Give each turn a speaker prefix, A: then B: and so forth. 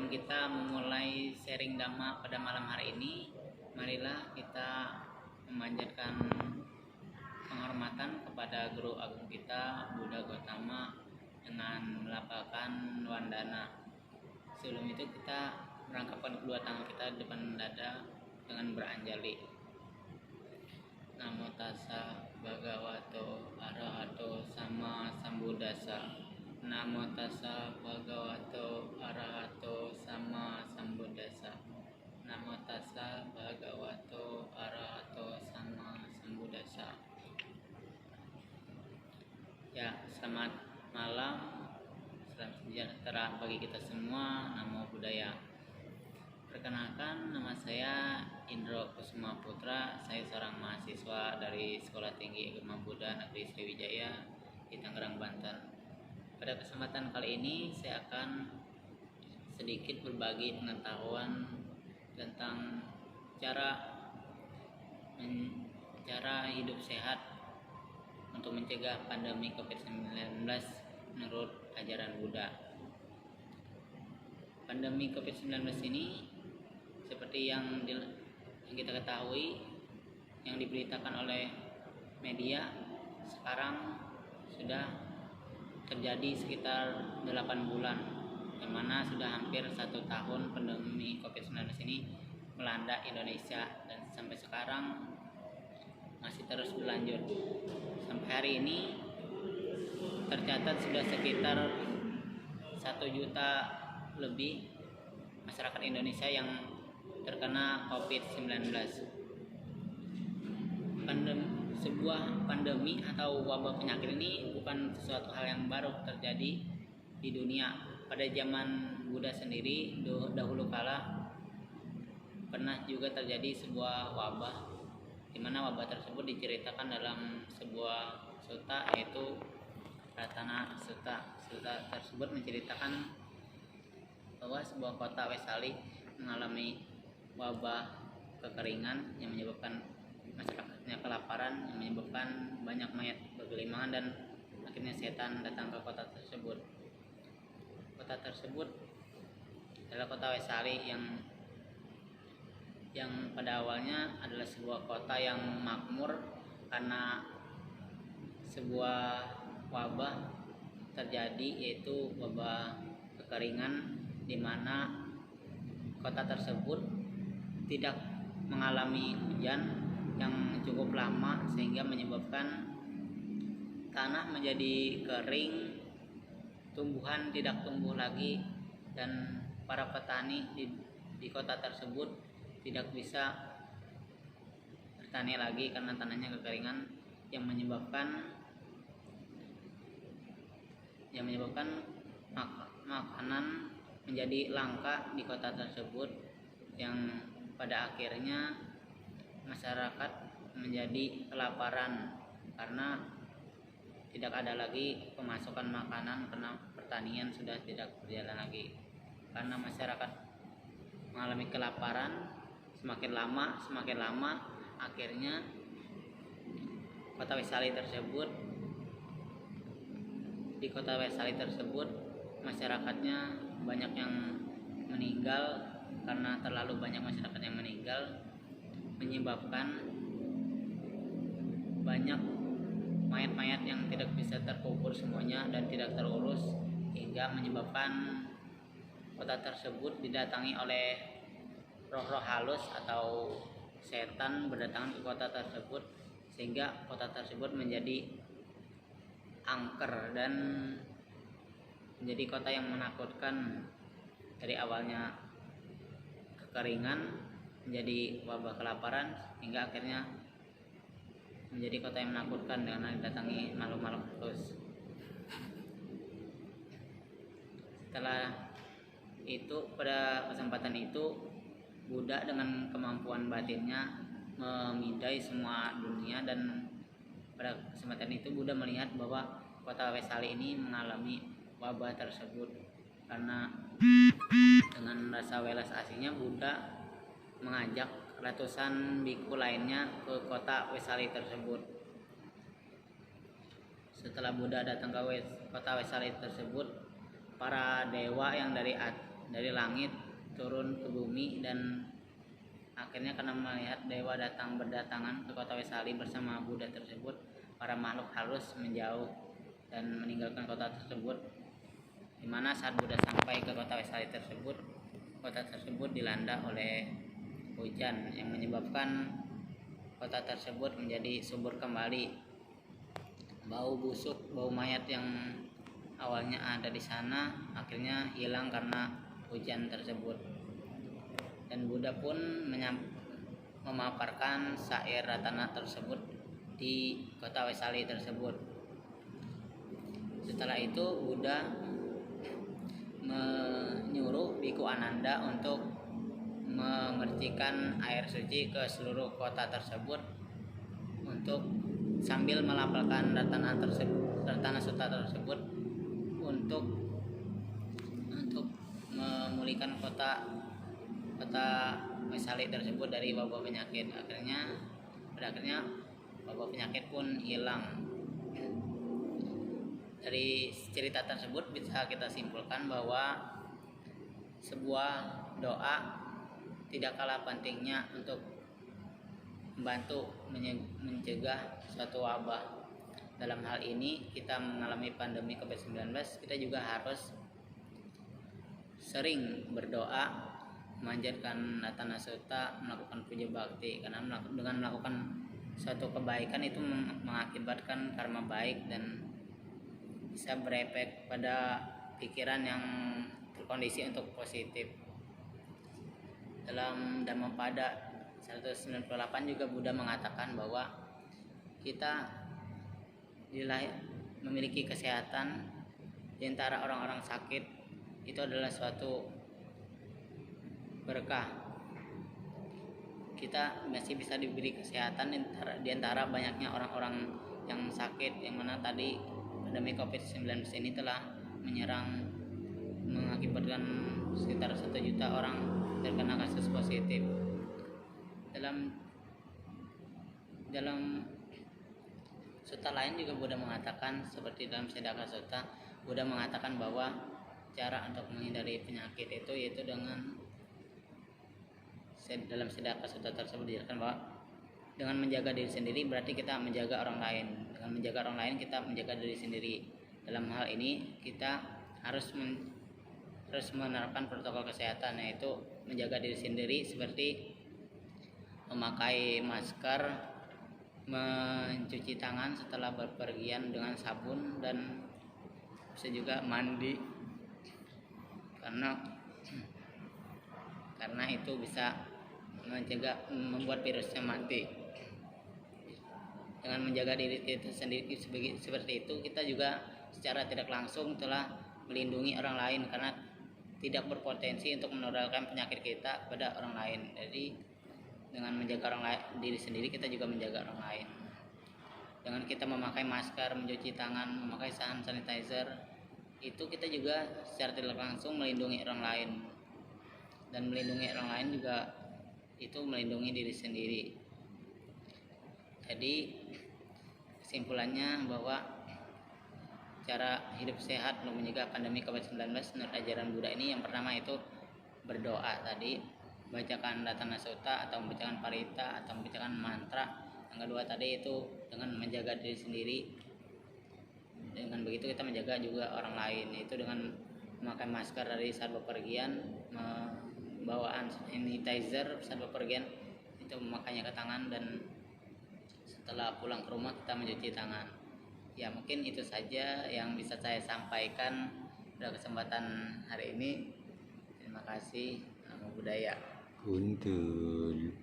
A: sebelum kita memulai sharing Dhamma pada malam hari ini, marilah kita memanjatkan penghormatan kepada Guru Agung kita, Buddha Gautama, dengan melapangkan wandana. Sebelum itu kita merangkapkan kedua tangan kita di depan dada dengan beranjali. Namo tassa bhagavato arahato sama sambuddhassa. Namo tassa bhagavato arahato sama sambuddhassa. Namo tassa bhagavato arahato sama sambuddhassa. Ya, selamat malam, salam sejahtera bagi kita semua. Namo Buddhaya. Perkenalkan, nama saya Indro Kusuma Putra. Saya seorang mahasiswa dari Sekolah Tinggi Agama Buddha Negeri Sriwijaya di Tangerang, Banten. Pada kesempatan kali ini saya akan sedikit berbagi pengetahuan tentang cara hidup sehat untuk mencegah pandemi COVID-19 menurut ajaran Buddha. Pandemi COVID-19 ini seperti yang kita ketahui, yang diberitakan oleh media, sekarang sudah terjadi sekitar 8 bulan, yang mana sudah hampir 1 tahun pandemi COVID-19 ini melanda Indonesia, dan sampai sekarang masih terus berlanjut. Sampai hari ini tercatat sudah sekitar 1 juta lebih masyarakat Indonesia yang terkena COVID-19. Sebuah pandemi atau wabah penyakit ini bukan sesuatu hal yang baru terjadi di dunia. Pada zaman Buddha sendiri dahulu kala pernah juga terjadi sebuah wabah, di mana wabah tersebut diceritakan dalam sebuah sutta, yaitu Ratana Sutta. Sutta tersebut menceritakan bahwa sebuah kota Wesali mengalami wabah kekeringan yang menyebabkan masyarakatnya kelaparan, yang menyebabkan banyak mayat bergelimangan, dan akhirnya setan datang ke kota tersebut. Kota tersebut adalah kota Wesali yang pada awalnya adalah sebuah kota yang makmur karena sebuah wabah terjadi, yaitu wabah kekeringan, di mana kota tersebut tidak mengalami hujan yang cukup lama sehingga menyebabkan tanah menjadi kering, tumbuhan tidak tumbuh lagi, dan para petani di kota tersebut tidak bisa bertani lagi karena tanahnya kekeringan, yang menyebabkan makanan menjadi langka di kota tersebut, yang pada akhirnya masyarakat menjadi kelaparan karena tidak ada lagi pemasukan makanan karena pertanian sudah tidak berjalan lagi. Karena masyarakat mengalami kelaparan semakin lama, akhirnya kota Wesali tersebut masyarakatnya banyak yang meninggal. Karena terlalu banyak masyarakat yang meninggal, menyebabkan banyak mayat-mayat yang tidak bisa terkubur semuanya dan tidak terurus, hingga menyebabkan kota tersebut didatangi oleh roh-roh halus atau setan berdatangan ke kota tersebut, sehingga kota tersebut menjadi angker dan menjadi kota yang menakutkan. Dari awalnya kekeringan menjadi wabah kelaparan, hingga akhirnya menjadi kota yang menakutkan dengan didatangi makhluk-makhluk halus. Setelah itu, pada kesempatan itu, Buddha dengan kemampuan batinnya memindai semua dunia, dan pada kesempatan itu Buddha melihat bahwa kota Wesali ini mengalami wabah tersebut. Karena dengan rasa welas asihnya, Buddha mengajak ratusan biku lainnya ke kota Wesali tersebut. Setelah Buddha datang ke kota Wesali tersebut, para dewa yang dari langit turun ke bumi, dan akhirnya karena melihat dewa datang berdatangan ke kota Wesali bersama Buddha tersebut, para makhluk halus menjauh dan meninggalkan kota tersebut. Dimana saat Buddha sampai ke kota Wesali tersebut, kota tersebut dilanda oleh hujan yang menyebabkan kota tersebut menjadi subur kembali. Bau busuk, bau mayat yang awalnya ada di sana akhirnya hilang karena hujan tersebut. Dan Buddha pun memaparkan syair Ratana tersebut di kota Wesali tersebut. Setelah itu Buddha menyuruh Biku Ananda untuk memercikan air suci ke seluruh kota tersebut untuk sambil melafalkan Ratana Sutta tersebut untuk memulihkan kota Wesali tersebut dari wabah penyakit. Pada akhirnya wabah penyakit pun hilang. Dari cerita tersebut bisa kita simpulkan bahwa sebuah doa tidak kalah pentingnya untuk membantu mencegah suatu wabah. Dalam hal ini kita mengalami pandemi COVID-19, kita juga harus sering berdoa, memanjatkan Ratana Sutta, melakukan puja bakti, karena dengan melakukan suatu kebaikan itu mengakibatkan karma baik dan bisa berefek pada pikiran yang terkondisi untuk positif. Dalam Dhammapada 198 juga Buddha mengatakan bahwa kita memiliki kesehatan di antara orang-orang sakit itu adalah suatu berkah. Kita masih bisa diberi kesehatan di antara banyaknya orang-orang yang sakit, yang mana tadi pandemi COVID-19 ini telah menyerang, mengakibatkan sekitar 1 juta orang terkena kasus positif. Dalam sutta lain juga Buddha mengatakan, seperti dalam Siddhaka Sutta, Buddha mengatakan bahwa cara untuk menghindari penyakit itu yaitu dalam Siddhaka Sutta tersebut dijelaskan bahwa dengan menjaga diri sendiri berarti kita menjaga orang lain. Dengan menjaga orang lain kita menjaga diri sendiri. Dalam hal ini kita harus menerapkan protokol kesehatan, yaitu menjaga diri sendiri seperti memakai masker, mencuci tangan setelah berpergian dengan sabun, dan bisa juga mandi karena itu bisa membuat virusnya mati. Dengan menjaga diri kita sendiri seperti itu, kita juga secara tidak langsung telah melindungi orang lain karena tidak berpotensi untuk menularkan penyakit kita kepada orang lain. Jadi dengan menjaga diri sendiri, kita juga menjaga orang lain. Dengan kita memakai masker, mencuci tangan, memakai hand sanitizer, itu kita juga secara tidak langsung melindungi orang lain. Dan melindungi orang lain juga itu melindungi diri sendiri. Jadi kesimpulannya bahwa cara hidup sehat untuk mencegah pandemi COVID-19 menurut ajaran Buddha ini, yang pertama itu berdoa tadi, bacakan Ratana Sutta atau membacakan parita atau membacakan mantra. Yang kedua tadi itu dengan menjaga diri sendiri. Dengan begitu kita menjaga juga orang lain, yaitu dengan memakai masker dari saat bepergian, membawa hand sanitizer saat bepergian, itu memakainya ke tangan, dan setelah pulang ke rumah kita mencuci tangan. Ya, mungkin itu saja yang bisa saya sampaikan pada kesempatan hari ini. Terima kasih. Namo Buddhaya.
B: Guntur.